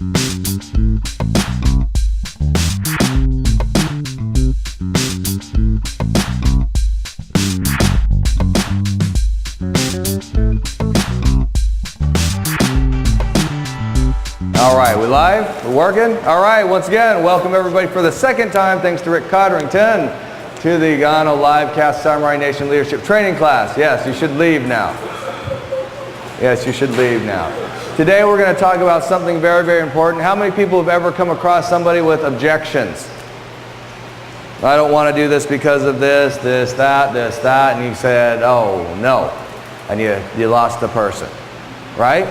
All right, we live? We're working? All right, once again, welcome everybody for the second time, thanks to Rick Codrington, to the Gano Livecast Samurai Nation Leadership Training Class. Yes, you should leave now. Yes, you should leave now. Today we're going to talk about something very, very important. How many people have ever come across somebody with objections? I don't want to do this because of this, that, and you said, oh, no, and you lost the person, right?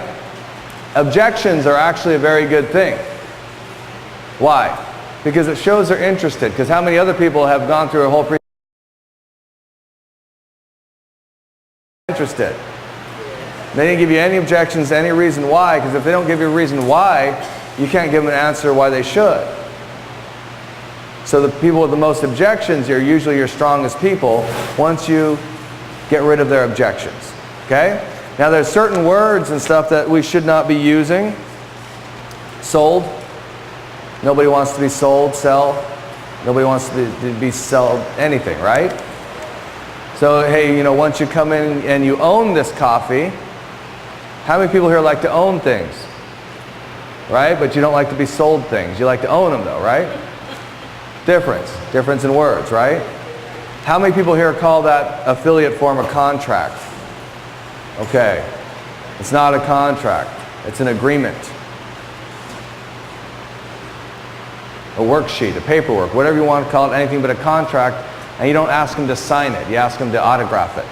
Objections are actually a very good thing. Why? Because it shows they're interested. Because how many other people have gone through a whole interested? They didn't give you any objections, any reason why, because if they don't give you a reason why, you can't give them an answer why they should. So the people with the most objections are usually your strongest people once you get rid of their objections. Okay? Now there's certain words and stuff that we should not be using. Sold. Nobody wants to be sold, sell. Nobody wants to be sell anything, right? So hey, you know, once you come in and you own this coffee, how many people here like to own things? Right? But you don't like to be sold things. You like to own them though, right? Difference in words, right? How many people here call that affiliate form a contract? Okay, it's not a contract, it's an agreement. A worksheet, a paperwork, whatever you want to call it, anything but a contract, and you don't ask them to sign it, you ask them to autograph it.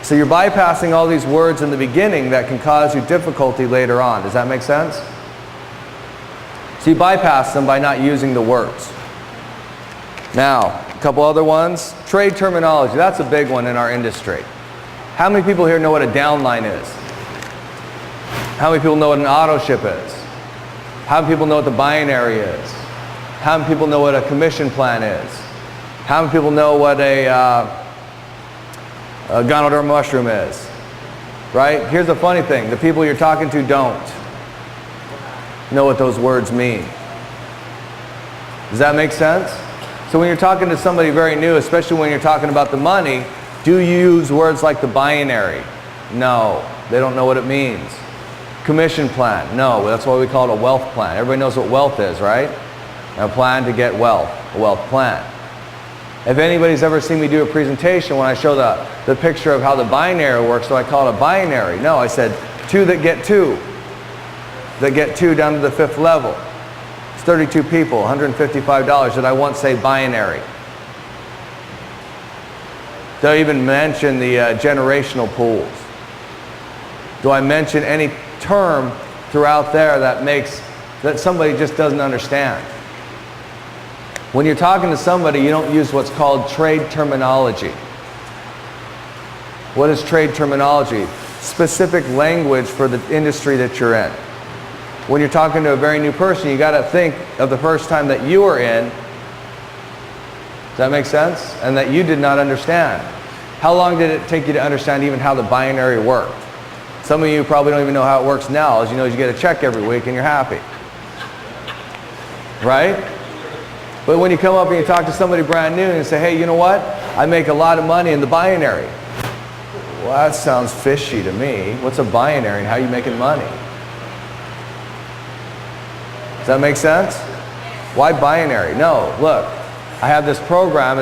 So you're bypassing all these words in the beginning that can cause you difficulty later on. Does that make sense? So you bypass them by not using the words. Now, a couple other ones. Trade terminology, that's a big one in our industry. How many people here know what a downline is? How many people know what an auto ship is? How many people know what the binary is? How many people know what a commission plan is? How many people know what a Ganoderma mushroom is? Right? Here's the funny thing, the people you're talking to don't know what those words mean. Does that make sense? So when you're talking to somebody very new, especially when you're talking about the money, do you use words like the binary? No, they don't know what it means. Commission plan? No, that's why we call it a wealth plan. Everybody knows what wealth is, right? A plan to get wealth, a wealth plan. If anybody's ever seen me do a presentation when I show the picture of how the binary works, so I call it a binary. No, I said two that get two down to the fifth level. 32 people, $155. Did I once say binary? Do I even mention the generational pools? Do I mention any term throughout there that somebody just doesn't understand? When you're talking to somebody, you don't use what's called trade terminology. What is trade terminology? Specific language for the industry that you're in. When you're talking to a very new person, you got to think of the first time that you were in. Does that make sense? And that you did not understand. How long did it take you to understand even how the binary worked? Some of you probably don't even know how it works now. As you know, you get a check every week and you're happy. Right? But when you come up and you talk to somebody brand new and you say, hey, you know what? I make a lot of money in the binary. Well, that sounds fishy to me. What's a binary and how are you making money? Does that make sense? Why binary? No, look, I have this program,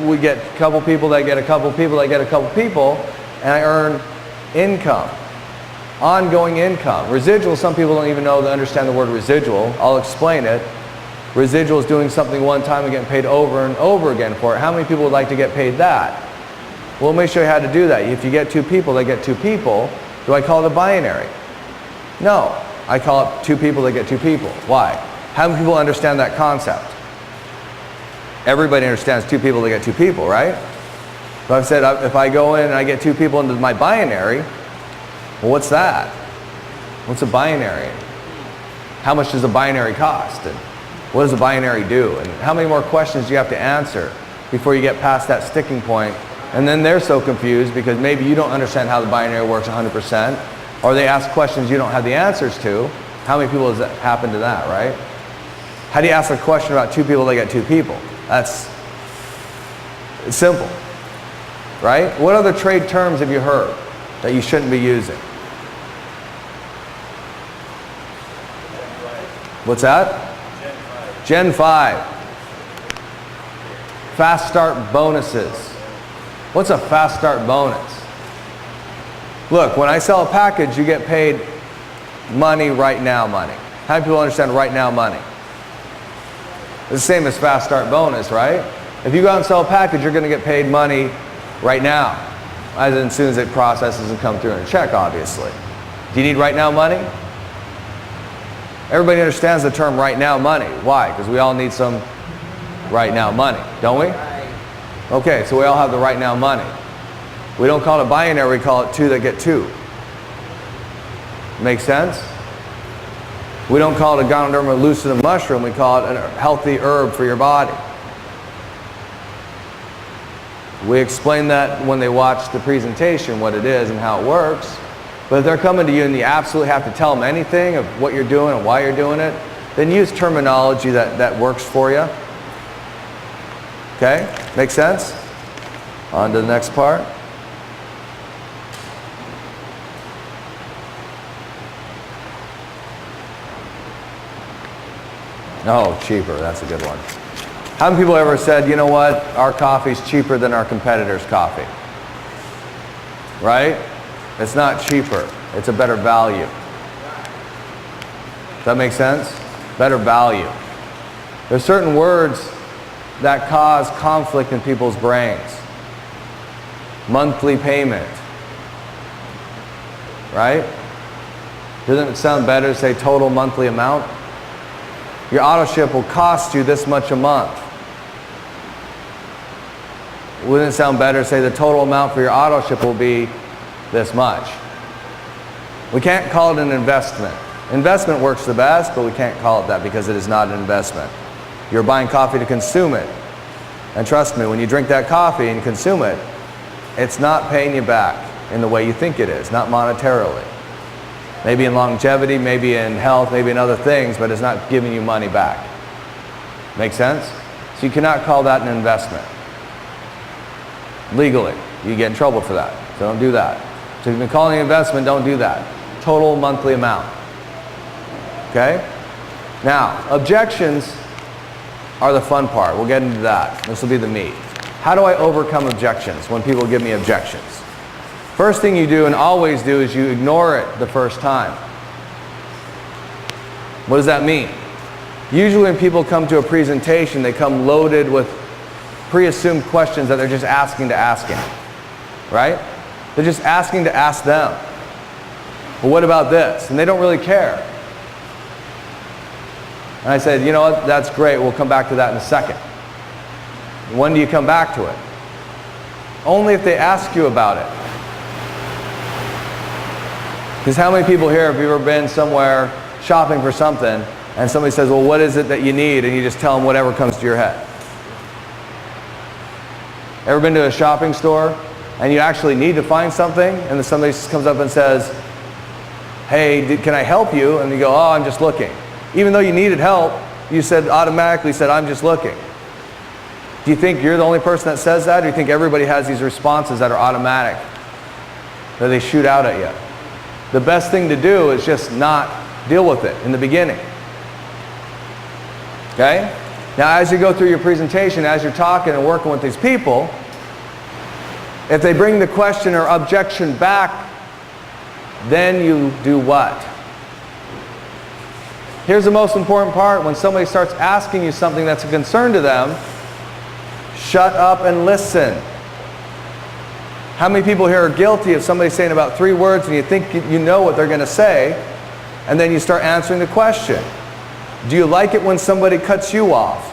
we get a couple people that get a couple people that get a couple people, and I earn income, ongoing income. Residual, some people don't even understand the word residual. I'll explain it. Residual is doing something one time and getting paid over and over again for it. How many people would like to get paid that? Well, let me show you how to do that. If you get two people, they get two people. Do I call it a binary? No. I call it two people that get two people. Why? How many people understand that concept? Everybody understands two people that get two people, right? But I've said if I go in and I get two people into my binary, well, what's that? What's a binary? How much does a binary cost? And what does a binary do? And how many more questions do you have to answer before you get past that sticking point? And then they're so confused because maybe you don't understand how the binary works 100%. Or they ask questions you don't have the answers to. How many people has that happened to that, right? How do you ask a question about two people, they get two people? It's simple, right? What other trade terms have you heard that you shouldn't be using? What's that? Gen 5. Fast start bonuses. What's a fast start bonus? Look, when I sell a package, you get paid money right now money. How many people understand right now money? It's the same as fast start bonus, right? If you go out and sell a package, you're going to get paid money right now, as soon as it processes and comes through in a check, obviously. Do you need right now money? Everybody understands the term right now money. Why? Because we all need some right now money, don't we? Okay, so we all have the right now money. We don't call it binary, we call it two that get two. Make sense? We don't call it a Ganoderma lucidum mushroom, we call it a healthy herb for your body. We explain that when they watch the presentation, what it is and how it works. But if they're coming to you and you absolutely have to tell them anything of what you're doing and why you're doing it, then use terminology that works for you. Okay? Make sense? On to the next part. Oh, cheaper. That's a good one. How many people ever said, you know what, our coffee's cheaper than our competitor's coffee? Right? It's not cheaper. It's a better value. Does that make sense? Better value. There's certain words that cause conflict in people's brains. Monthly payment. Right? Doesn't it sound better to say total monthly amount? Your auto ship will cost you this much a month. Wouldn't it sound better to say the total amount for your auto ship will be this much? We can't call it an investment. Investment works the best, but we can't call it that because it is not an investment. You're buying coffee to consume it. And trust me, when you drink that coffee and consume it, it's not paying you back in the way you think it is, not monetarily. Maybe in longevity, maybe in health, maybe in other things, but it's not giving you money back. Make sense? So you cannot call that an investment. Legally, you get in trouble for that. So don't do that. So if you've been calling it an investment, don't do that. Total monthly amount. Okay? Now, objections are the fun part. We'll get into that. This will be the meat. How do I overcome objections when people give me objections? First thing you do and always do is you ignore it the first time. What does that mean? Usually when people come to a presentation, they come loaded with pre-assumed questions that they're just asking to ask him. Right? They're just asking to ask them. Well, what about this? And they don't really care. And I said, you know what, that's great. We'll come back to that in a second. When do you come back to it? Only if they ask you about it. Because how many people here have you ever been somewhere shopping for something and somebody says, well, what is it that you need? And you just tell them whatever comes to your head. Ever been to a shopping store and you actually need to find something and then somebody comes up and says, hey, can I help you? And you go, oh, I'm just looking. Even though you needed help, you automatically said, I'm just looking. Do you think you're the only person that says that? Or do you think everybody has these responses that are automatic, that they shoot out at you? The best thing to do is just not deal with it in the beginning. Okay? Now as you go through your presentation, as you're talking and working with these people, if they bring the question or objection back, then you do what? Here's the most important part. When somebody starts asking you something that's a concern to them, shut up and listen. How many people here are guilty of somebody saying about 3 words and you think you know what they're going to say, and then you start answering the question? Do you like it when somebody cuts you off?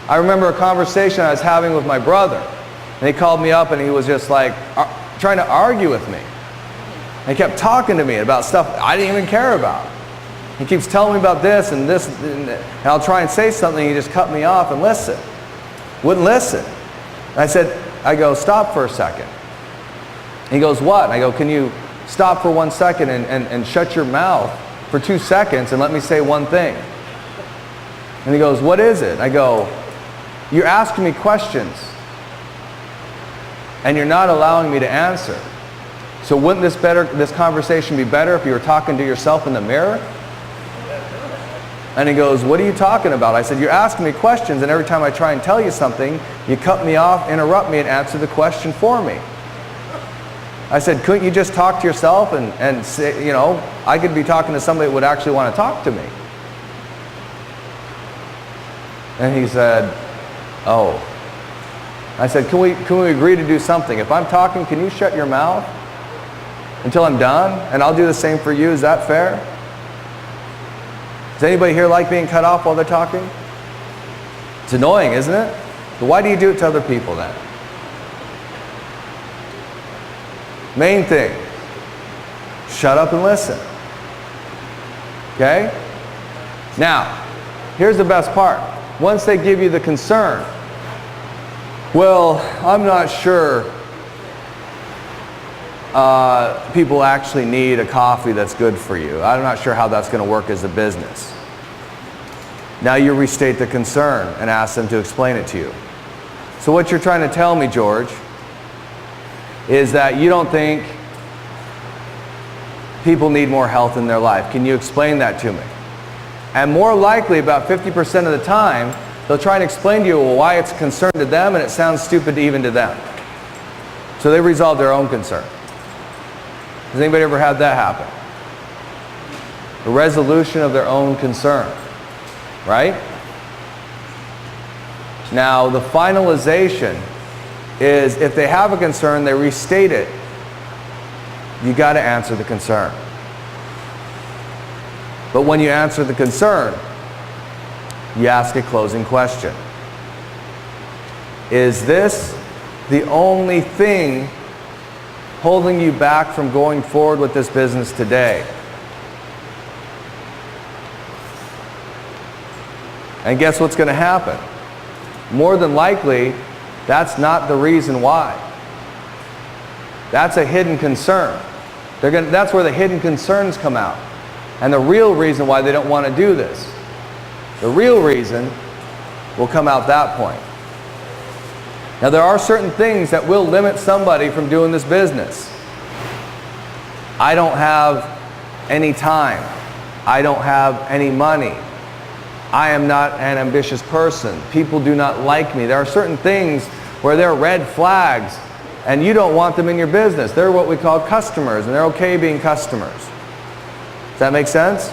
I remember a conversation I was having with my brother, and he called me up and he was just like trying to argue with me. And he kept talking to me about stuff I didn't even care about. He keeps telling me about this and this, and I'll try and say something, and he just cut me off and wouldn't listen. And I go, stop for a second. He goes, what? And I go, can you stop for 1 second and shut your mouth for 2 seconds and let me say one thing. And he goes, what is it? I go, you're asking me questions and you're not allowing me to answer. So wouldn't this conversation be better if you were talking to yourself in the mirror? And he goes, what are you talking about? I said, you're asking me questions, and every time I try and tell you something, you cut me off, interrupt me, and answer the question for me. I said, couldn't you just talk to yourself and say, you know, I could be talking to somebody that would actually want to talk to me. And he said, oh. I said, can we agree to do something? If I'm talking, can you shut your mouth until I'm done? And I'll do the same for you. Is that fair? Does anybody here like being cut off while they're talking? It's annoying, isn't it? But why do you do it to other people then? Main thing, shut up and listen. Okay? Now, here's the best part. Once they give you the concern, well, I'm not sure people actually need a coffee that's good for you. I'm not sure how that's going to work as a business. Now you restate the concern and ask them to explain it to you. So what you're trying to tell me, George, is that you don't think people need more health in their life. Can you explain that to me? And more likely, about 50% of the time, they'll try and explain to you why it's a concern to them, and it sounds stupid even to them. So they resolve their own concern. Has anybody ever had that happen? The resolution of their own concern, right? Now, the finalization is if they have a concern, they restate it. You got to answer the concern. But when you answer the concern, you ask a closing question. Is this the only thing holding you back from going forward with this business today? And guess what's going to happen? More than likely, that's not the reason why. That's a hidden concern. That's where the hidden concerns come out. And the real reason why they don't want to do this. The real reason will come out that point. Now there are certain things that will limit somebody from doing this business. I don't have any time. I don't have any money. I am not an ambitious person. People do not like me. There are certain things where they're red flags and you don't want them in your business. They're what we call customers, and they're okay being customers. Does that make sense?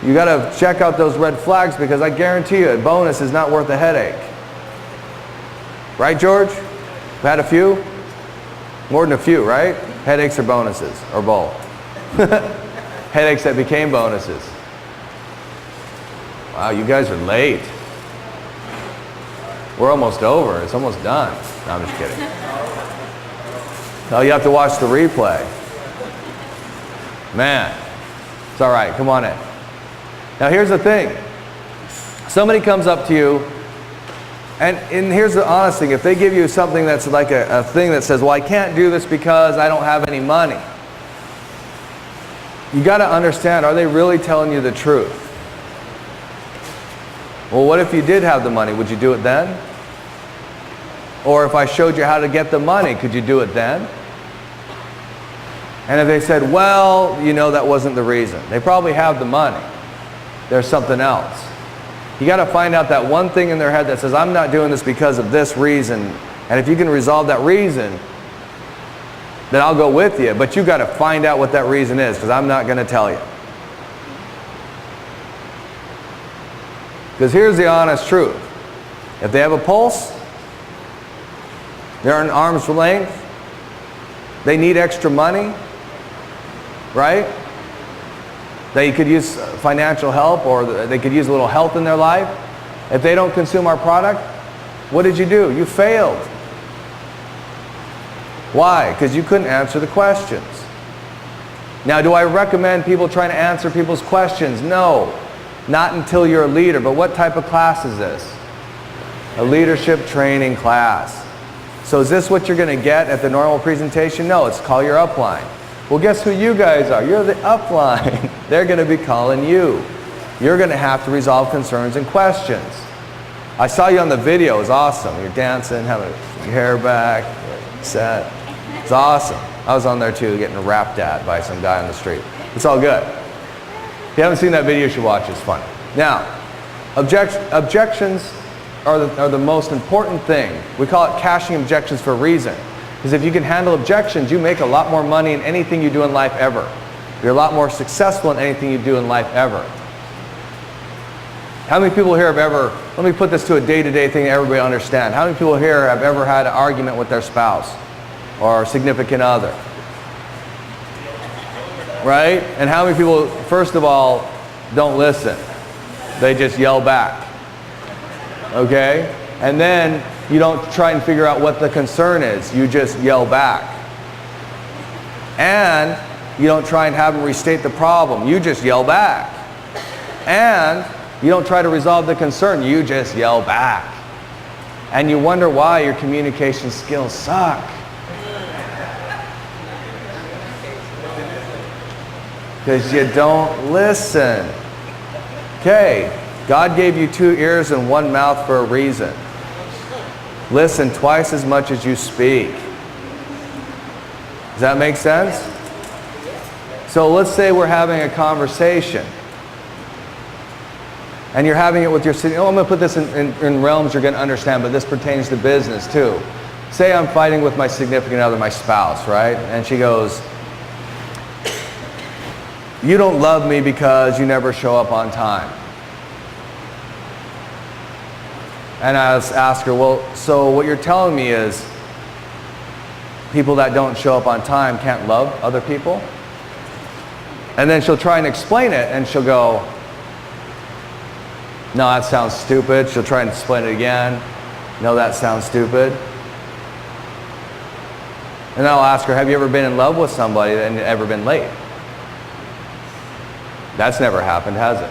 You got to check out those red flags, because I guarantee you a bonus is not worth a headache. Right, George? We've had a few? More than a few, right? Headaches or bonuses, or both. Headaches that became bonuses. Wow, you guys are late. We're almost over. It's almost done. No, I'm just kidding. No, you have to watch the replay. Man, it's all right. Come on in. Now here's the thing. Somebody comes up to you, and here's the honest thing. If they give you something that's like a thing that says, well, I can't do this because I don't have any money. You got to understand, are they really telling you the truth? Well, what if you did have the money? Would you do it then? Or if I showed you how to get the money, could you do it then? And if they said, well, you know, that wasn't the reason. They probably have the money. There's something else. You got to find out that one thing in their head that says, I'm not doing this because of this reason. And if you can resolve that reason, then I'll go with you. But you got to find out what that reason is, because I'm not going to tell you. Because here's the honest truth. If they have a pulse, they're an arm's length, they need extra money, right? They could use financial help, or they could use a little health in their life. If they don't consume our product, what did you do? You failed. Why? Because you couldn't answer the questions. Now, do I recommend people trying to answer people's questions? No. Not until you're a leader. But what type of class is this? A leadership training class. So is this what you're going to get at the normal presentation? No, it's call your upline. Well, guess who you guys are? You're the upline. They're going to be calling you. You're going to have to resolve concerns and questions. I saw you on the video. It was awesome. You're dancing, having your hair back, set. It's awesome. I was on there too, getting rapped at by some guy on the street. It's all good. If you haven't seen that video, you should watch it. It's funny. Now, objections are the most important thing. We call it cashing objections for a reason. Because if you can handle objections, you make a lot more money in anything you do in life ever. You're a lot more successful in anything you do in life ever. How many people here have ever, let me put this to a day-to-day thing that everybody understands. How many people here have ever had an argument with their spouse or significant other? Right? And how many people, first of all, don't listen? They just yell back. Okay? And then you don't try and figure out what the concern is. You just yell back. And you don't try and have them restate the problem. You just yell back. And you don't try to resolve the concern. You just yell back. And you wonder why your communication skills suck. Because you don't listen. Okay, God gave you 2 ears and 1 mouth for a reason. Listen twice as much as you speak. Does that make sense? So let's say we're having a conversation. And you're having it with your city. Oh, I'm going to put this in realms you're going to understand, but this pertains to business too. Say I'm fighting with my significant other, my spouse, right? And she goes, "You don't love me because you never show up on time." And I ask her, well, so what you're telling me is people that don't show up on time can't love other people? And then she'll try and explain it, and she'll go, "No, that sounds stupid." She'll try and explain it again. "No, that sounds stupid." And then I'll ask her, have you ever been in love with somebody and ever been late? That's never happened, has it?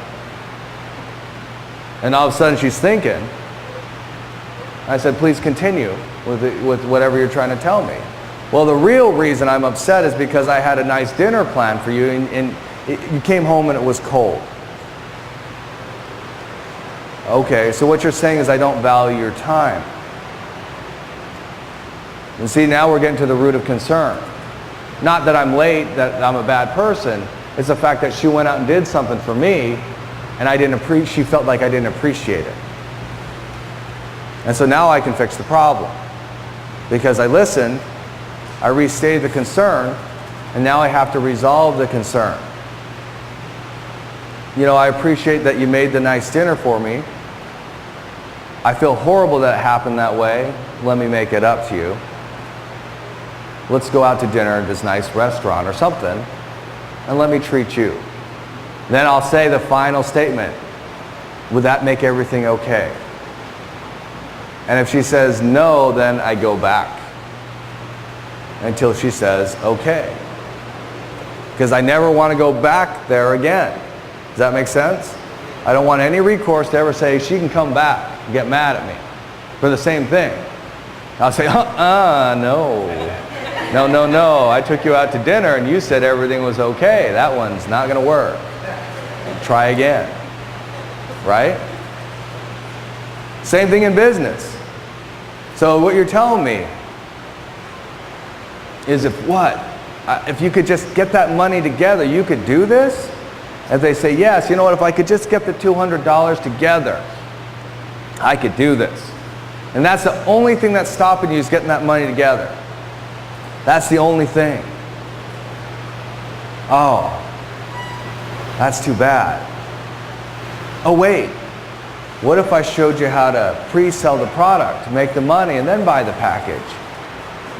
And all of a sudden she's thinking. I said, please continue with whatever you're trying to tell me. Well, the real reason I'm upset is because I had a nice dinner planned for you and you came home and it was cold. Okay, so what you're saying is I don't value your time. And see, now we're getting to the root of concern. Not that I'm late, that I'm a bad person. It's the fact that she went out and did something for me and she felt like I didn't appreciate it. And so now I can fix the problem. Because I listened, I restated the concern, and now I have to resolve the concern. You know, I appreciate that you made the nice dinner for me. I feel horrible that it happened that way. Let me make it up to you. Let's go out to dinner at this nice restaurant or something, and let me treat you. Then I'll say the final statement. Would that make everything okay? And if she says no, then I go back until she says okay. Because I never want to go back there again. Does that make sense? I don't want any recourse to ever say she can come back and get mad at me for the same thing. I'll say, no. No. I took you out to dinner and you said everything was okay. That one's not going to work. Try again. Right? Same thing in business. So what you're telling me is if you could just get that money together, you could do this? If they say, yes, you know what, if I could just get the $200 together, I could do this. And that's the only thing that's stopping you is getting that money together. That's the only thing. Oh, that's too bad. Oh, wait. What if I showed you how to pre-sell the product, make the money, and then buy the package?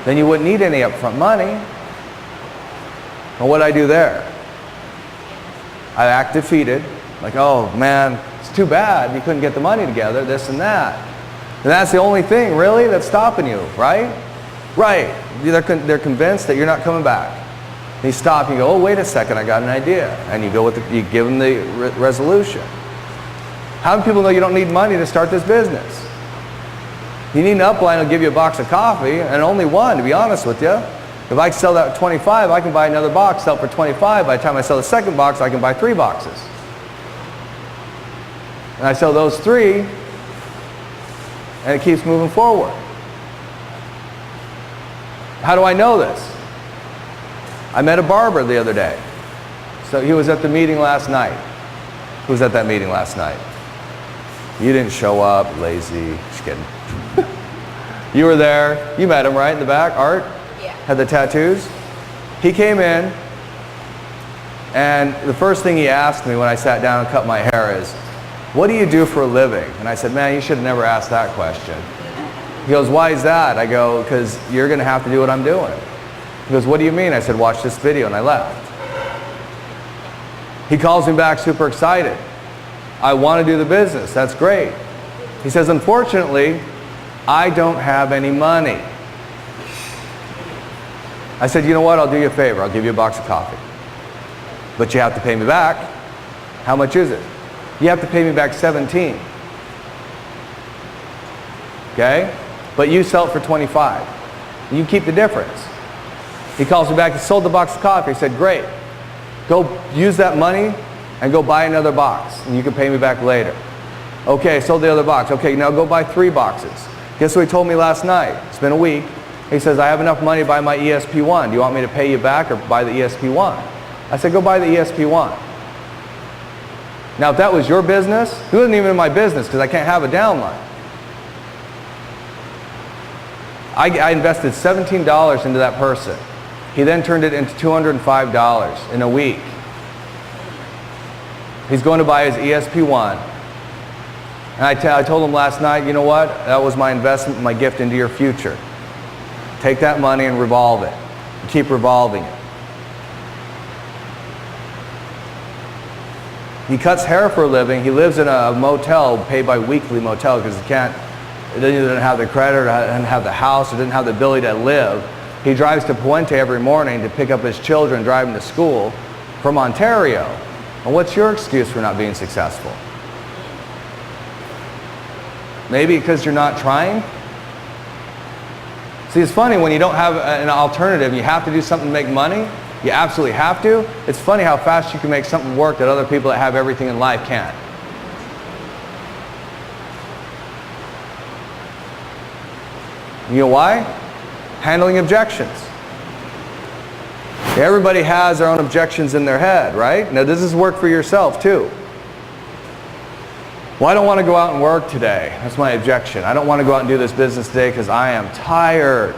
Then you wouldn't need any upfront money. And what'd I do there? I act defeated. Like, oh man, it's too bad you couldn't get the money together, this and that. And that's the only thing, really, that's stopping you, right? Right. They're convinced that you're not coming back. And you stop and you go, oh, wait a second, I got an idea. And you go you give them the resolution. How many people know you don't need money to start this business? You need an upline who'll give you a box of coffee, and only one, to be honest with you. If I sell that at 25, I can buy another box, sell it for 25. By the time I sell the second box, I can buy 3 boxes. And I sell those 3, and it keeps moving forward. How do I know this? I met a barber the other day. So he was at the meeting last night. Who was at that meeting last night? You didn't show up, lazy. Just kidding. You were there. You met him, right, in the back? Art? Yeah. Had the tattoos? He came in, and the first thing he asked me when I sat down and cut my hair is, what do you do for a living? And I said, man, you should have never asked that question. He goes, why is that? I go, because you're going to have to do what I'm doing. He goes, what do you mean? I said, watch this video, and I left. He calls me back super excited. I want to do the business. That's great. He says, unfortunately, I don't have any money. I said, you know what? I'll do you a favor. I'll give you a box of coffee. But you have to pay me back. How much is it? You have to pay me back 17. Okay? But you sell it for 25. You keep the difference. He calls me back. He sold the box of coffee. He said, great. Go use that money and go buy another box. And you can pay me back later. Okay, sold the other box. Okay, now go buy 3 boxes. Guess what he told me last night? It's been a week. He says, I have enough money to buy my ESP1. Do you want me to pay you back or buy the ESP1? I said, go buy the ESP1. Now, if that was your business, it wasn't even in my business because I can't have a downline. I invested $17 into that person. He then turned it into $205 in a week. He's going to buy his ESP1. And I told him last night, you know what? That was my investment, my gift into your future. Take that money and revolve it. Keep revolving it. He cuts hair for a living. He lives in a motel, paid by weekly motel, because he doesn't have the credit, or doesn't have the house, or doesn't have the ability to live. He drives to Puente every morning to pick up his children, drive them to school from Ontario. And what's your excuse for not being successful? Maybe because you're not trying? See, it's funny when you don't have an alternative, you have to do something to make money. You absolutely have to. It's funny how fast you can make something work that other people that have everything in life can't. You know why? Handling objections. Everybody has their own objections in their head, right? Now, does this work for yourself too? Well, I don't want to go out and work today. That's my objection. I don't want to go out and do this business today because I am tired.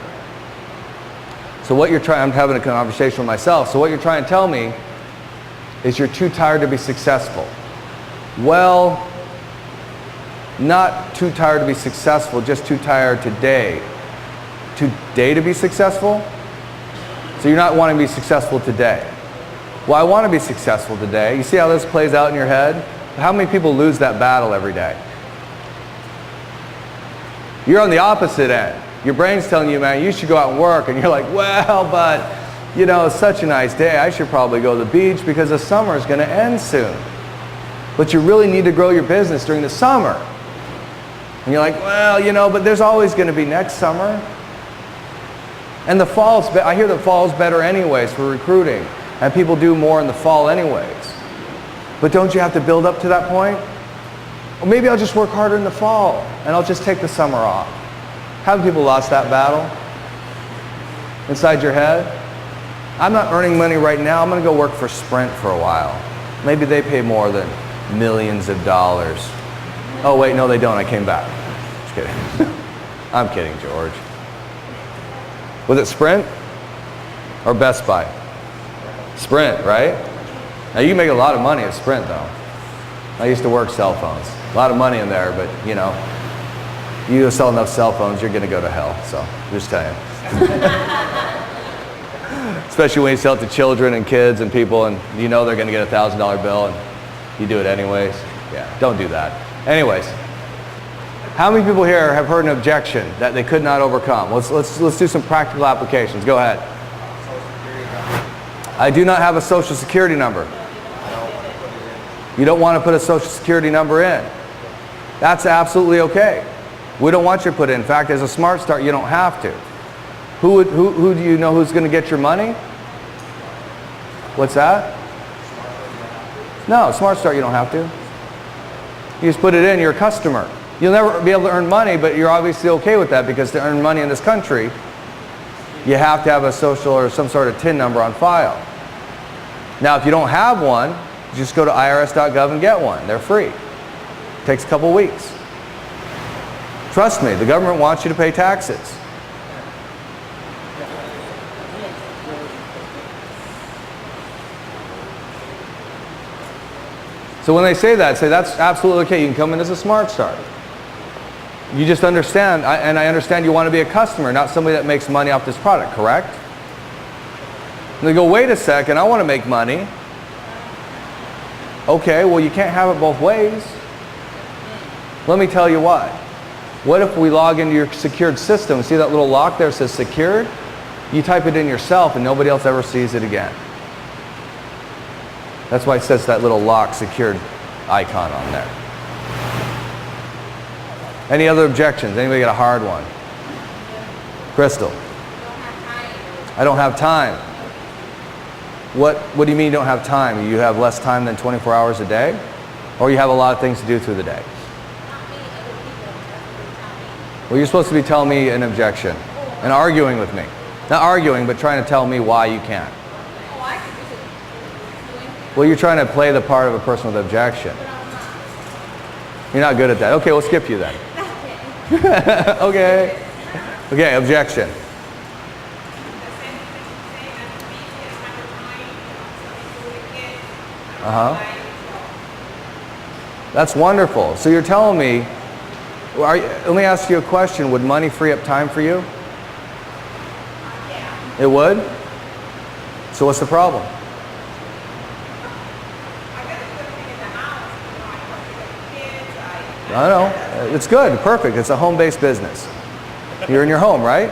So what you're trying, I'm having a conversation with myself. So what you're trying to tell me is you're too tired to be successful. Well, not too tired to be successful, just too tired today. Today to be successful? So you're not wanting to be successful today. Well, I want to be successful today. You see how this plays out in your head? How many people lose that battle every day? You're on the opposite end. Your brain's telling you, man, you should go out and work. And you're like, well, but, you know, it's such a nice day. I should probably go to the beach because the summer is going to end soon. But you really need to grow your business during the summer. And you're like, well, you know, but there's always going to be next summer. And the fall's, I hear the fall's better anyways for recruiting. And people do more in the fall anyways. But don't you have to build up to that point? Well, maybe I'll just work harder in the fall and I'll just take the summer off. How many people lost that battle? Inside your head? I'm not earning money right now. I'm going to go work for Sprint for a while. Maybe they pay more than millions of dollars. Oh wait, no they don't. I came back. Just kidding. I'm kidding, George. Was it Sprint or Best Buy? Sprint, right? Now you can make a lot of money at Sprint though. I used to work cell phones. A lot of money in there, but you know, you sell enough cell phones, you're going to go to hell. So, I'm just telling you. Especially when you sell it to children and kids and people and you know they're going to get a $1,000 bill and you do it anyways. Yeah, don't do that. Anyways, how many people here have heard an objection that they could not overcome? Let's do some practical applications. Go ahead. I do not have a social security number. You don't want to put a social security number in. That's absolutely okay. We don't want you to put it in. In fact, as a Smart Start, you don't have to. Who do you know who's going to get your money? What's that? No, Smart Start you don't have to. You just put it in, you're a customer. You'll never be able to earn money, but you're obviously okay with that because to earn money in this country, you have to have a social or some sort of TIN number on file. Now, if you don't have one, just go to irs.gov and get one. They're free. Takes a couple weeks. Trust me, the government wants you to pay taxes. So when they say that, say that's absolutely okay. You can come in as a Smart Start. You just understand, and I understand you want to be a customer, not somebody that makes money off this product, correct? And they go, wait a second, I want to make money. Okay, well you can't have it both ways. Let me tell you what. What if we log into your secured system? See that little lock there that says secured? You type it in yourself and nobody else ever sees it again. That's why it says that little lock secured icon on there. Any other objections? Anybody got a hard one? Crystal. I don't have time. What do you mean you don't have time? You have less time than 24 hours a day? Or you have a lot of things to do through the day? Well, you're supposed to be telling me an objection and arguing with me. Not arguing, but trying to tell me why you can't. Well, you're trying to play the part of a person with objection. You're not good at that. Okay, we'll skip you then. Okay. Okay, objection. That's wonderful. So you're telling me, let me ask you a question. Would money free up time for you? It would? So what's the problem? I don't know. It's good. Perfect. It's a home-based business. You're in your home, right?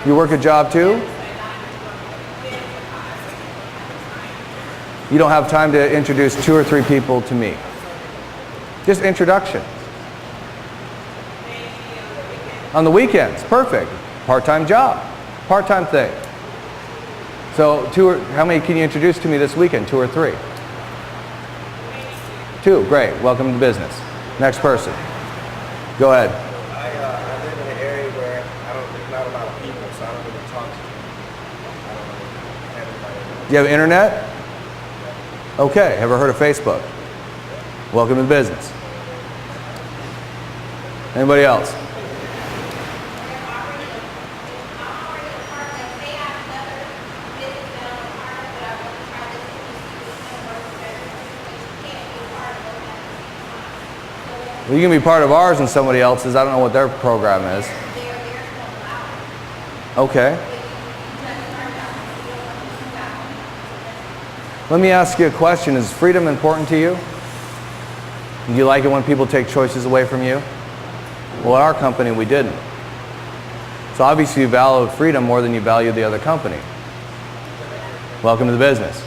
You work a job too? You don't have time to introduce 2 or 3 people to me. Just introduction. On the weekends. Perfect. Part-time job. Part-time thing. So how many can you introduce to me this weekend? 2 or 3? 2. Great. Welcome to business. Next person. Go ahead. I live in an area where there's not a lot of people, so I don't really talk to everybody. Do you have internet? Okay. Ever heard of Facebook? Welcome to business. Anybody else? Well, you can be part of ours and somebody else's. I don't know what their program is. Okay. Let me ask you a question. Is freedom important to you? Do you like it when people take choices away from you? Well, at our company, we didn't. So obviously you value freedom more than you value the other company. Welcome to the business.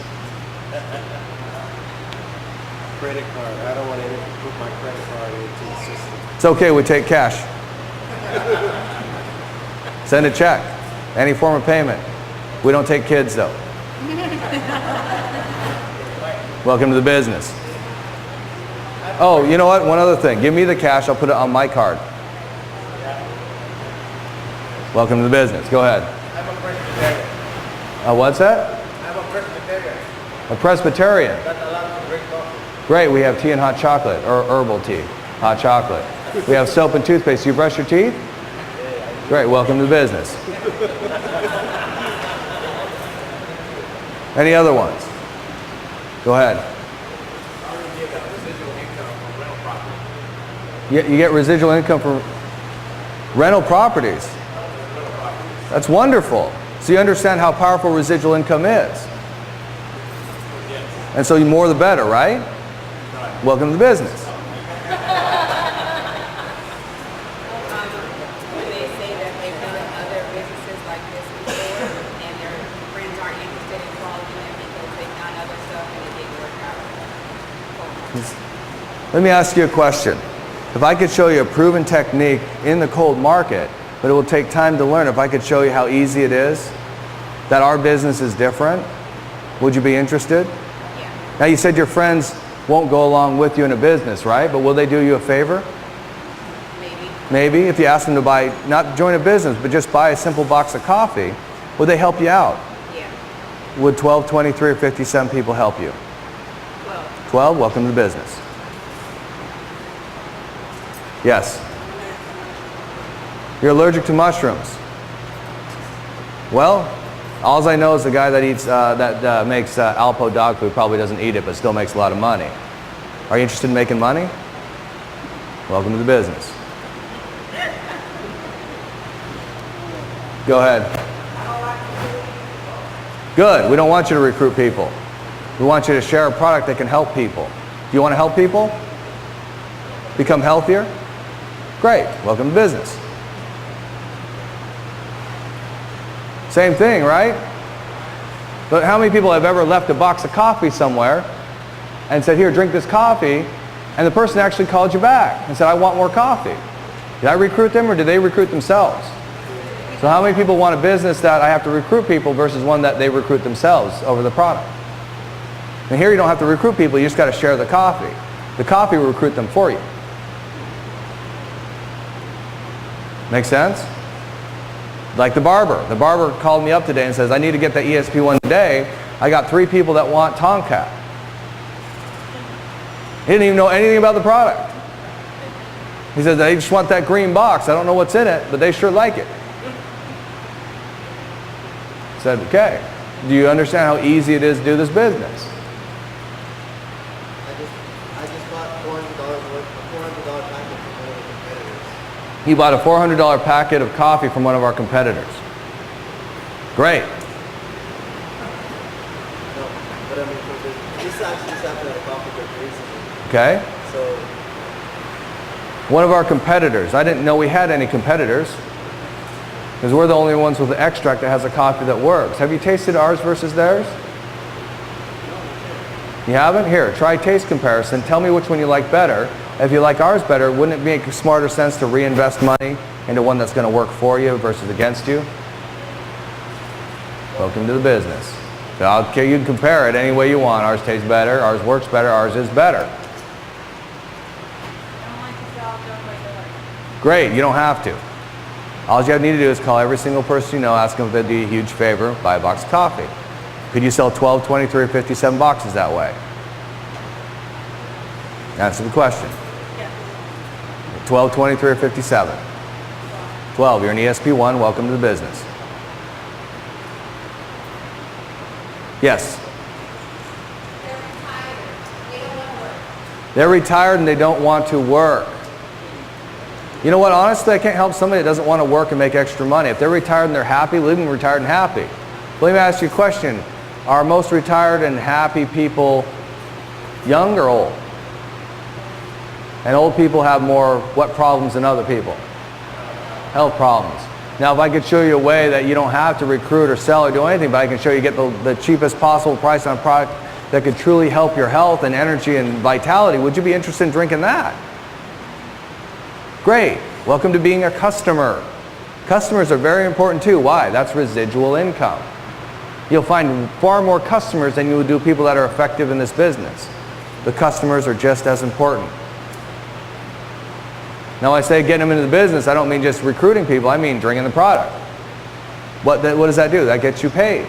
Credit card. I don't want to put my credit card into the system. It's okay, we take cash. Send a check. Any form of payment. We don't take kids though. Welcome to the business. Oh, you know what? One other thing. Give me the cash, I'll put it on my card. Welcome to the business. Go ahead. I'm a Presbyterian. What's that? I'm a Presbyterian. A Presbyterian. Not allowed to drink coffee. Great, we have tea and hot chocolate, or herbal tea, hot chocolate. We have soap and toothpaste. Do you brush your teeth? Great, welcome to the business. Any other ones? Go ahead. You get residual income from rental properties. That's wonderful. So you understand how powerful residual income is. And so the more the better, right? Welcome to the business. When they say that they've done other businesses like this before and their friends aren't interested in calling them because they've done other stuff and it didn't work out. Let me ask you a question. If I could show you a proven technique in the cold market but it will take time to learn. If I could show you how easy it is, that our business is different, would you be interested? Yeah. Now you said your friends won't go along with you in a business, right? But will they do you a favor? Maybe. Maybe if you ask them to buy, not join a business, but just buy a simple box of coffee, would they help you out? Yeah. Would 12, 23, or 57 people help you? 12. 12, welcome to the business. Yes. You're allergic to mushrooms. Well, all I know is the guy that eats, makes Alpo dog food probably doesn't eat it, but still makes a lot of money. Are you interested in making money? Welcome to the business. Go ahead. Good. We don't want you to recruit people. We want you to share a product that can help people. Do you want to help people? Become healthier? Great. Welcome to business. Same thing, right? But how many people have ever left a box of coffee somewhere and said, here, drink this coffee, and the person actually called you back and said, I want more coffee. Did I recruit them or did they recruit themselves? So how many people want a business that I have to recruit people versus one that they recruit themselves over the product? And here you don't have to recruit people, you just got to share the coffee. The coffee will recruit them for you. Make sense? Like the barber. The barber called me up today and says, I need to get the ESP1 today. I got 3 people that want Tomcat. He didn't even know anything about the product. He says, they just want that green box. I don't know what's in it, but they sure like it. I said, okay. Do you understand how easy it is to do this business? I just bought $400 worth, a $400 package from one of the competitors. He bought a $400 packet of coffee from one of our competitors. Great. No, but I mean, this actually just happened at a coffee break recently. Okay. So, One of our competitors. I didn't know we had any competitors because we're the only ones with the extract that has a coffee that works. Have you tasted ours versus theirs? You haven't? Here, try taste comparison. Tell me which one you like better. If you like ours better, wouldn't it make smarter sense to reinvest money into one that's going to work for you versus against you? Welcome to the business. So you can compare it any way you want. Ours tastes better, ours works better, ours is better. Great, you don't have to. All you need to do is call every single person you know, ask them if they'd do you a huge favor, buy a box of coffee. Could you sell 12, 23, or 57 boxes that way? Answer the question. 12, 23, or 57? 12, you're an ESP1, welcome to the business. Yes? They're retired and they don't want to work. You know what, honestly, I can't help somebody that doesn't want to work and make extra money. If they're retired and they're happy, leave them retired and happy. But let me ask you a question. Are most retired and happy people young or old? And old people have more what problems than other people? Health problems. Now, if I could show you a way that you don't have to recruit or sell or do anything, but I can show you get the cheapest possible price on a product that could truly help your health and energy and vitality, would you be interested in drinking that? Great. Welcome to being a customer. Customers are very important too. Why? That's residual income. You'll find far more customers than you will do people that are effective in this business. The customers are just as important. Now, when I say getting them into the business, I don't mean just recruiting people. I mean drinking the product. What does that do? That gets you paid.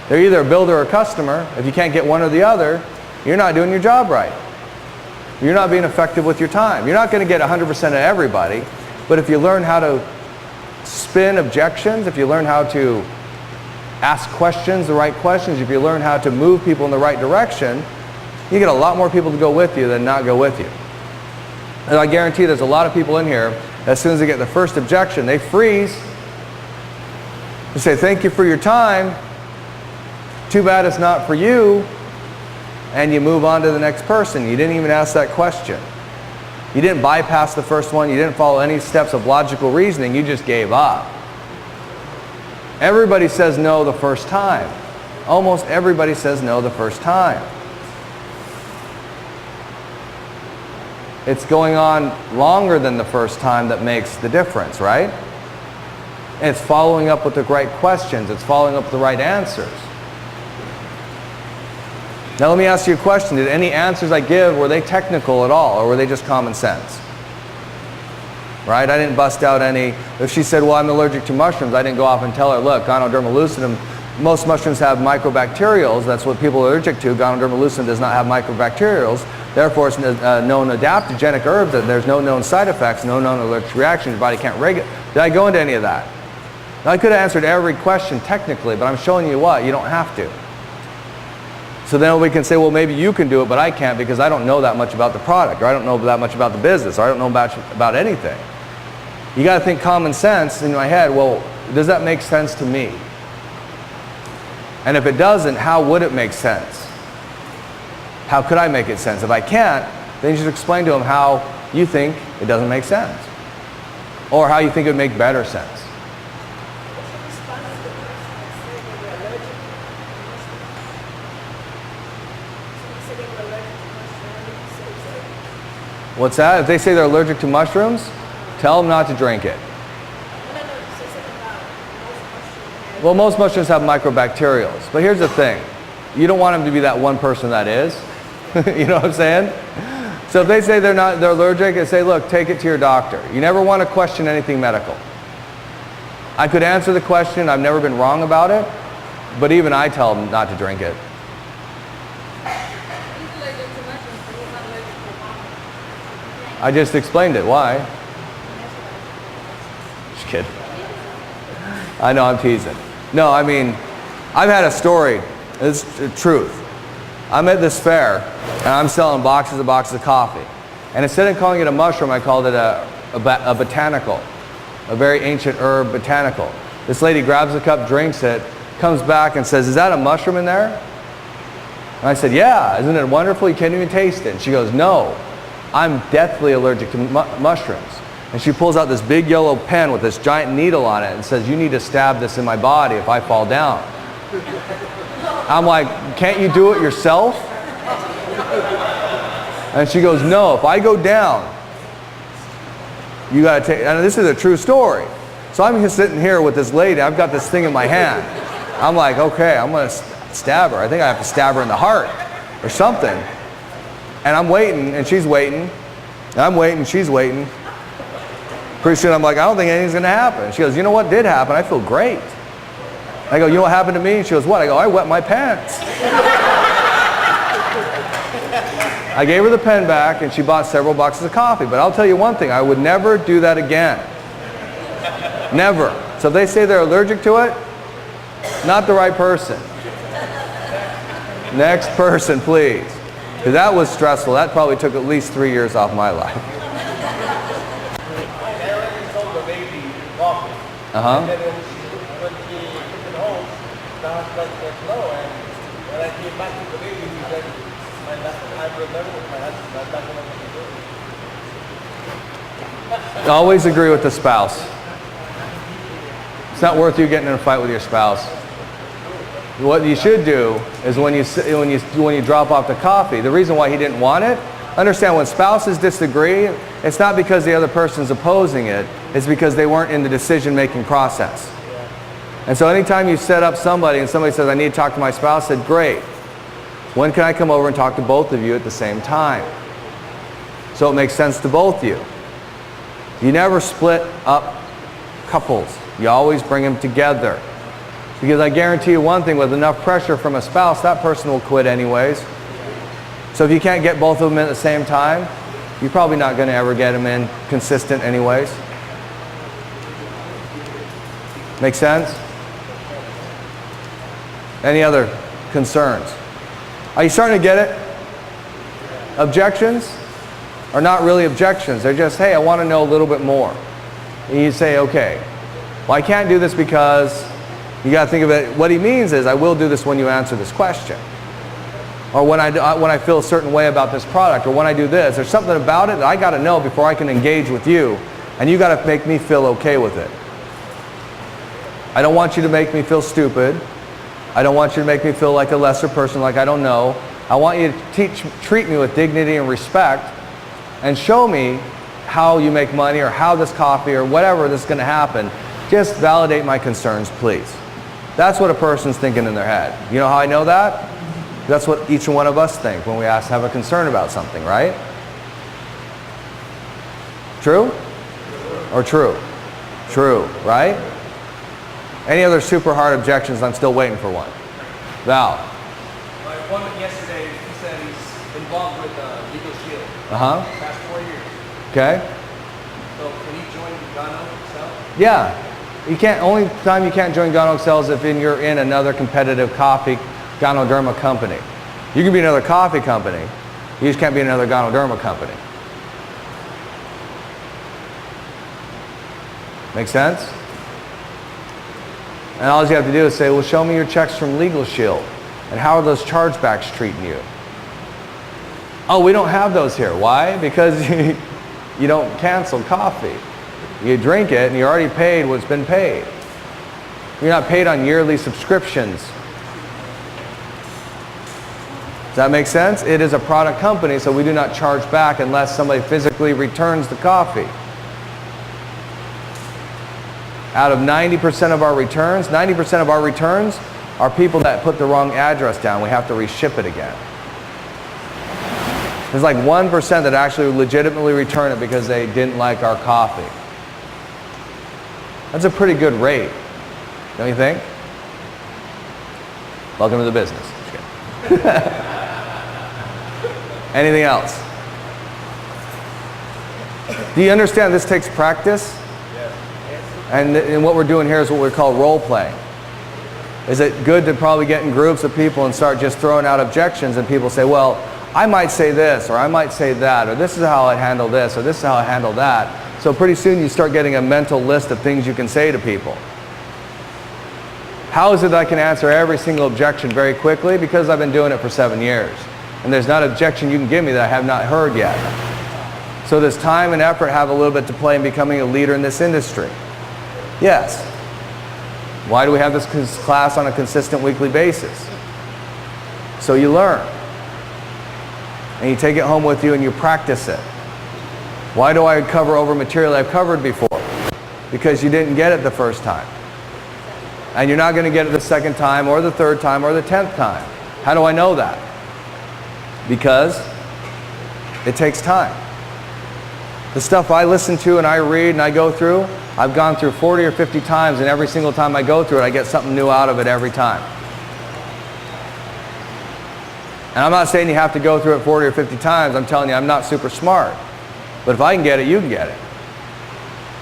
They're either a builder or a customer. If you can't get one or the other, you're not doing your job right. You're not being effective with your time. You're not going to get 100% of everybody, but if you learn how to spin objections, if you learn how to ask questions, the right questions, if you learn how to move people in the right direction, you get a lot more people to go with you than not go with you. And I guarantee there's a lot of people in here, as soon as they get the first objection, they freeze. They say, thank you for your time. Too bad it's not for you. And you move on to the next person. You didn't even ask that question. You didn't bypass the first one. You didn't follow any steps of logical reasoning. You just gave up. Everybody says no the first time. Almost everybody says no the first time. it's going on longer than the first time that makes the difference, right? And it's following up with the right questions. It's following up with the right answers. Now let me ask you a question. Did any answers I give, were they technical at all, or were they just common sense? Right? I didn't bust out any. If she said, well, I'm allergic to mushrooms, I didn't go off and tell her, look, Ganoderma lucidum, most mushrooms have microbacterials. That's what people are allergic to. Ganoderma lucidum does not have microbacterials. Therefore, it's a known adaptogenic herb that there's no known side effects, no known allergic reactions. Your body can't regulate. Did I go into any of that? Now, I could have answered every question technically, but I'm showing you what? You don't have to. So then we can say, well, maybe you can do it, but I can't because I don't know that much about the product, or I don't know that much about the business, or I don't know about anything. You got to think common sense in my head. Well, does that make sense to me? And if it doesn't, how would it make sense? How could I make it sense? If I can't, then you should explain to them how you think it doesn't make sense, or how you think it would make better sense. What's that? If they say they're allergic to mushrooms, tell them not to drink it. Well, most mushrooms have microbacterials. But here's the thing. You don't want them to be that one person that is. You know what I'm saying? So if they say they're allergic, I say, look, take it to your doctor. You never want to question anything medical. I could answer the question. I've never been wrong about it. But even I tell them not to drink it. I just explained it. Why? Just kidding. I know, I'm teasing. No, I mean, I've had a story. It's the truth. I'm at this fair, and I'm selling boxes of coffee. And instead of calling it a mushroom, I called it a botanical, a very ancient herb botanical. This lady grabs the cup, drinks it, comes back and says, is that a mushroom in there? And I said, yeah, isn't it wonderful? You can't even taste it. And she goes, no, I'm deathly allergic to mushrooms. And she pulls out this big yellow pen with this giant needle on it and says, you need to stab this in my body if I fall down. I'm like, can't you do it yourself? And she goes, no, if I go down, you got to take, and this is a true story. So I'm just sitting here with this lady, I've got this thing in my hand. I'm like, okay, I'm going to stab her. I think I have to stab her in the heart or something. And I'm waiting, and she's waiting. And I'm waiting, she's waiting. Pretty soon I'm like, I don't think anything's going to happen. She goes, you know what did happen? I feel great. I go, you know what happened to me? She goes, what? I go, I wet my pants. I gave her the pen back, and she bought several boxes of coffee. But I'll tell you one thing, I would never do that again. Never. So if they say they're allergic to it, not the right person. Next person, please. Because that was stressful. That probably took at least 3 years off my life. Uh-huh. And then when he took it home, the husband was low, and when I came back to the baby, he said, I remember my husband, I'm not going to do it. Always agree with the spouse. It's not worth you getting in a fight with your spouse. What you should do is when you drop off the coffee, the reason why he didn't want it, understand when spouses disagree, it's not because the other person's opposing it, it's because they weren't in the decision-making process. And so anytime you set up somebody and somebody says, I need to talk to my spouse, said, great. When can I come over and talk to both of you at the same time? So it makes sense to both of you. You never split up couples. You always bring them together. Because I guarantee you one thing, with enough pressure from a spouse, that person will quit anyways. So if you can't get both of them in at the same time, you're probably not going to ever get them in consistent anyways. Make sense? Any other concerns? Are you starting to get it? Objections are not really objections. They're just, hey, I want to know a little bit more. And you say, okay, well, I can't do this because you got to think of it. What he means is, I will do this when you answer this question. Or when I feel a certain way about this product, or when I do this. There's something about it that I got to know before I can engage with you. And you got to make me feel okay with it. I don't want you to make me feel stupid. I don't want you to make me feel like a lesser person, like I don't know. I want you to treat me with dignity and respect, and show me how you make money or how this coffee or whatever this is going to happen. Just validate my concerns, please. That's what a person's thinking in their head. You know how I know that? That's what each one of us think when we have a concern about something, right? True? Or true? True, right? Any other super hard objections? I'm still waiting for one. Val. My appointment yesterday, he said he's involved with Legal Shield. Past 4 years. Okay. So can he join Gano himself? Yeah. You can't. Only time you can't join Ganoderma is if you're in another competitive coffee Ganoderma company. You can be another coffee company. You just can't be another Ganoderma company. Make sense? And all you have to do is say, well, show me your checks from Legal Shield. And how are those chargebacks treating you? Oh, we don't have those here. Why? Because you don't cancel coffee. You drink it and you already paid what's been paid. You're not paid on yearly subscriptions. Does that make sense? It is a product company, so we do not charge back unless somebody physically returns the coffee. Out of 90% of our returns, 90% of our returns are people that put the wrong address down. We have to reship it again. There's like 1% that actually legitimately return it because they didn't like our coffee. That's a pretty good rate, don't you think? Welcome to the business. Anything else? Do you understand this takes practice? And what we're doing here is what we call role playing. Is it good to probably get in groups of people and start just throwing out objections and people say, well, I might say this, or I might say that, or this is how I handle this, or this is how I handle that. So pretty soon you start getting a mental list of things you can say to people. How is it that I can answer every single objection very quickly? Because I've been doing it for 7 years. And there's not an objection you can give me that I have not heard yet. So does time and effort have a little bit to play in becoming a leader in this industry? Yes. Why do we have this class on a consistent weekly basis? So you learn. And you take it home with you and you practice it. Why do I cover over material I've covered before? Because you didn't get it the first time. And you're not going to get it the second time or the third time or the 10th time. How do I know that? Because it takes time. The stuff I listen to and I read and I go through, I've gone through 40 or 50 times, and every single time I go through it, I get something new out of it every time. And I'm not saying you have to go through it 40 or 50 times. I'm telling you, I'm not super smart. But if I can get it, you can get it.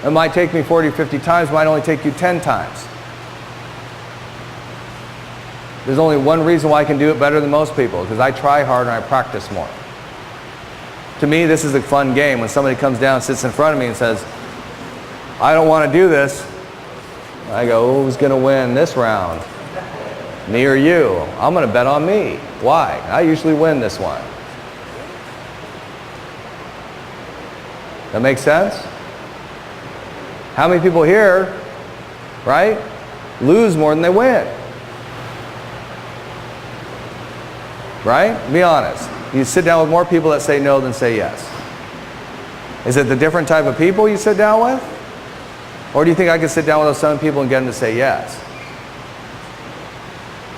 It might take me 40 or 50 times, it might only take you 10 times. There's only one reason why I can do it better than most people, because I try hard and I practice more. To me, this is a fun game. When somebody comes down, sits in front of me and says, I don't want to do this. I go, who's going to win this round? Me or you? I'm going to bet on me. Why? I usually win this one. That makes sense? How many people here, right, lose more than they win? Right? Be honest. You sit down with more people that say no than say yes. Is it the different type of people you sit down with? Or do you think I could sit down with those 7 people and get them to say yes?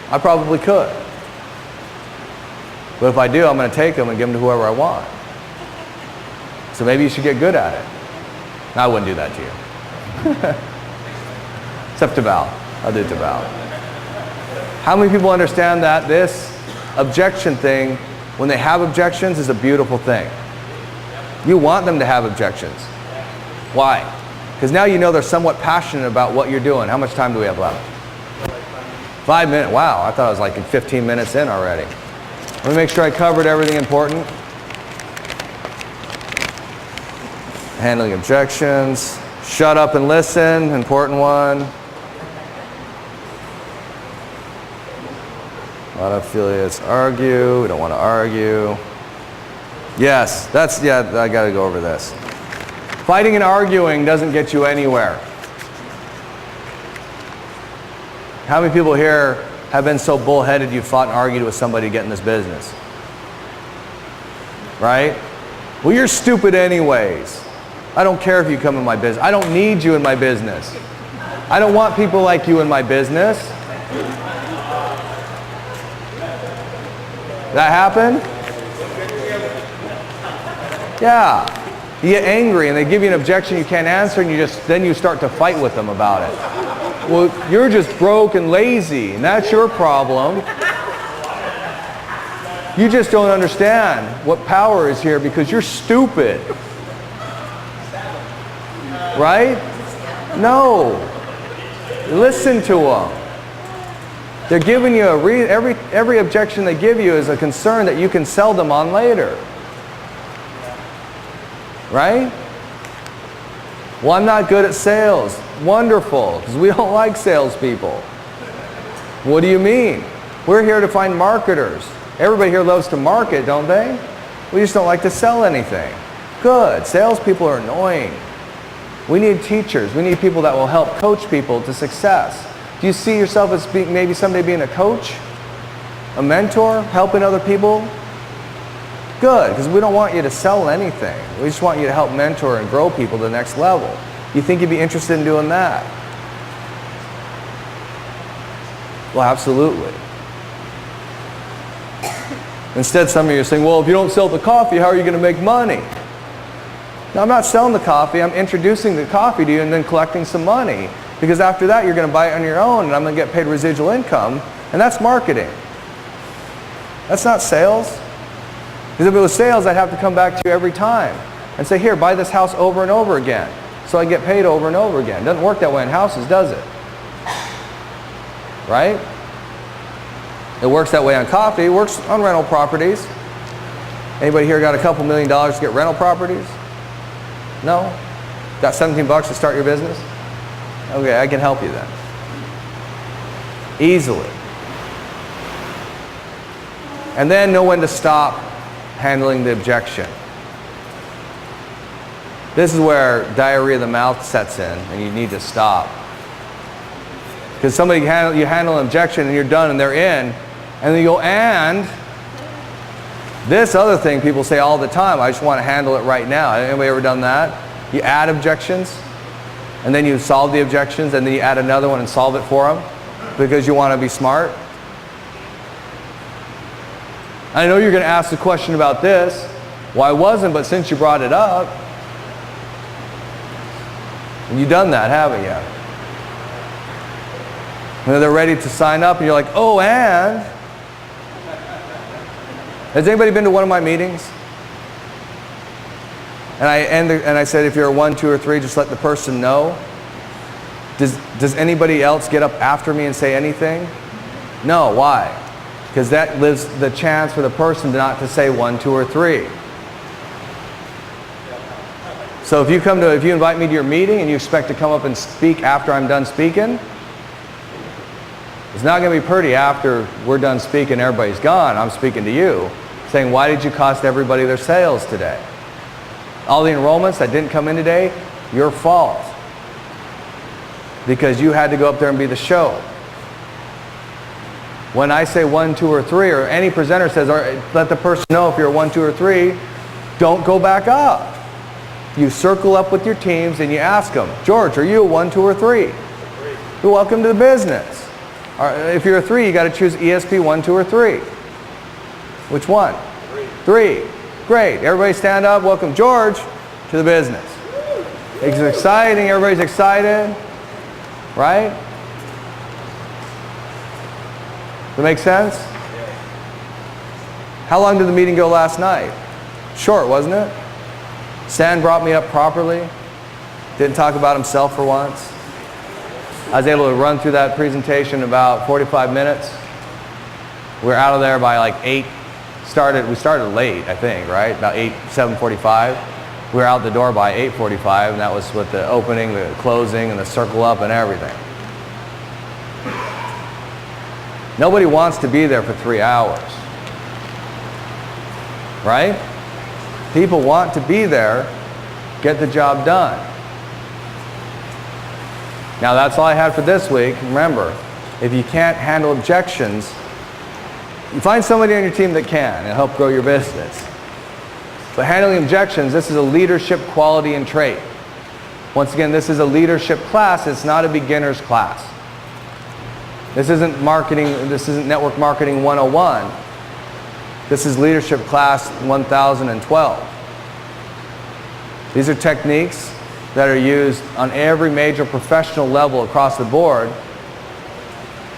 I probably could. But if I do, I'm going to take them and give them to whoever I want. So maybe you should get good at it. I wouldn't do that to you. Except to Val. I'll do it to Val. How many people understand that this objection thing, when they have objections, is a beautiful thing? You want them to have objections. Why? Because now you know they're somewhat passionate about what you're doing. How much time do we have left? 5 minutes. Wow, I thought I was like 15 minutes in already. Let me make sure I covered everything important. Handling objections. Shut up and listen, important one. A lot of affiliates argue. We don't want to argue. Yes, I got to go over this. Fighting and arguing doesn't get you anywhere. How many people here have been so bullheaded you fought and argued with somebody to get in this business? Right? Well, you're stupid anyways. I don't care if you come in my business. I don't need you in my business. I don't want people like you in my business. That happen? Yeah. You get angry and they give you an objection you can't answer, and then you start to fight with them about it. Well, you're just broke and lazy, and that's your problem. You just don't understand what power is here because you're stupid. Right? No. Listen to them. They're giving you every objection they give you is a concern that you can sell them on later. Right? Well, I'm not good at sales. Wonderful, because we don't like salespeople. What do you mean? We're here to find marketers. Everybody here loves to market, don't they? We just don't like to sell anything. Good. Salespeople are annoying. We need teachers. We need people that will help coach people to success. Do you see yourself as maybe someday being a coach? A mentor? Helping other people? Good, because we don't want you to sell anything. We just want you to help mentor and grow people to the next level. You think you'd be interested in doing that? Well, absolutely. Instead, some of you are saying, well, if you don't sell the coffee, how are you going to make money? No, I'm not selling the coffee. I'm introducing the coffee to you and then collecting some money. Because after that, you're going to buy it on your own, and I'm going to get paid residual income. And that's marketing. That's not sales. Because if it was sales, I'd have to come back to you every time and say, here, buy this house over and over again. So I get paid over and over again. It doesn't work that way in houses, does it? Right? It works that way on coffee. It works on rental properties. Anybody here got a couple $1 million to get rental properties? No? Got 17 bucks to start your business? Okay, I can help you then. Easily. And then know when to stop handling the objection. This is where diarrhea of the mouth sets in, and you need to stop. Because you handle an objection and you're done and they're in, and then you go, and this other thing people say all the time, I just want to handle it right now. Anybody ever done that? You add objections, and then you solve the objections, and then you add another one and solve it for them because you want to be smart. I know you're going to ask the question about this. Well, I wasn't, but since you brought it up, and you've done that, haven't you? And they're ready to sign up, and you're like, oh, and? Has anybody been to one of my meetings? And I said, if you're a 1, 2, or 3, just let the person know. Does anybody else get up after me and say anything? No. Why? Because that leaves the chance for the person not to say 1, 2, or 3. So if you invite me to your meeting and you expect to come up and speak after I'm done speaking, it's not going to be pretty after we're done speaking, everybody's gone. I'm speaking to you, saying, why did you cost everybody their sales today? All the enrollments that didn't come in today, your fault. Because you had to go up there and be the show. When I say 1, 2, or 3, or any presenter says, let the person know if you're a 1, 2, or 3, don't go back up. You circle up with your teams and you ask them, George, are you a 1, 2, or 3? You're welcome to the business. If you're a 3, you got to choose ESP 1, 2, or 3. Which one? 3. Great. Everybody stand up. Welcome George to the business. It's exciting. Everybody's excited. Right? Does that make sense? How long did the meeting go last night? Short, wasn't it? Stan brought me up properly. Didn't talk about himself for once. I was able to run through that presentation in about 45 minutes. We were out of there by like 8. We started late, I think, right? About 7:45. We were out the door by 8:45, and that was with the opening, the closing, and the circle up and everything. Nobody wants to be there for 3 hours. Right? People want to be there, get the job done. Now that's all I had for this week. Remember, if you can't handle objections, you find somebody on your team that can and help grow your business. But handling objections, this is a leadership quality and trait. Once again, this is a leadership class. It's not a beginner's class. This isn't marketing, this isn't network marketing 101. This is leadership class 1012. These are techniques that are used on every major professional level across the board,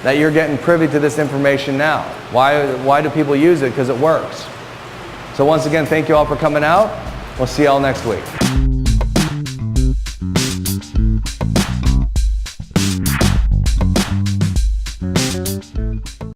that you're getting privy to this information now. Why do people use it? Because it works. So once again, thank you all for coming out. We'll see you all next week.